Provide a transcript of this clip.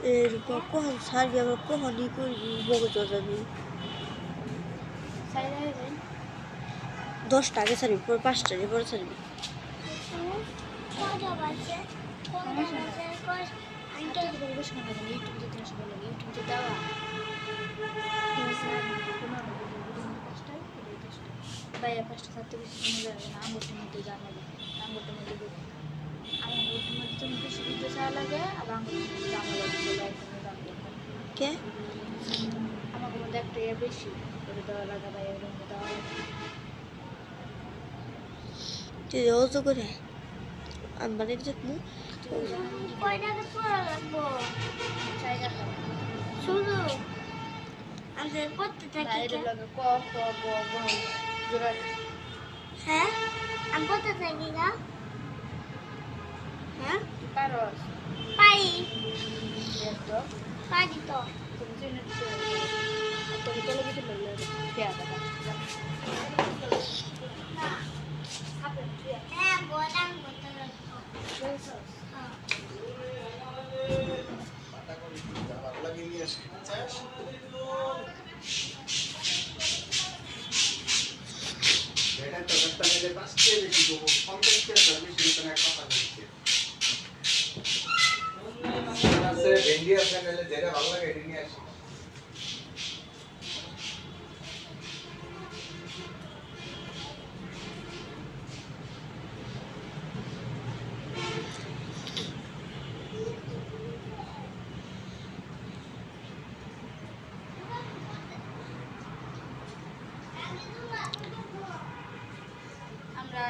এরপর কখন ছাড়বি আবার কখনই করবি বগজ যাবি 10টা আগে ছাড়বি পরে 5টার পরে ছাড়বি ভাইয়া 5টা 7টা বেশি যাবে না আঙ্গুরটার মধ্যে জানাবে আঙ্গুরটার মধ্যে আঙ্গুরটার মধ্যে তুমি বেশি দিতে চাওয়া লাগে আর আঙ্গুরটার মধ্যে জানা লাগে বলে একদমই জানতে কে আমাকে মধ্যে একটা বেশি করে দেওয়া লাগে ভাইয়া ওর মধ্যে দেওয়া লাগে তুই রোজ করে আমি বাড়িতে যাবো কয়টাকে পড়া লাগবো শুধু আমি পড়তে থাকি ক ক গ ঘ জোড়া হ্যাঁ আমি পড়তে থাকি না হ্যাঁ পারস পারি তো পারি তো তুমি জেনে তোকে চলে গেতে বললে খেয়া দাদা হ্যাঁ বললাম বলতে লাগবো ভেন্ডি আছে যেটা ভালো লাগে এটা নিয়ে আসি আমরা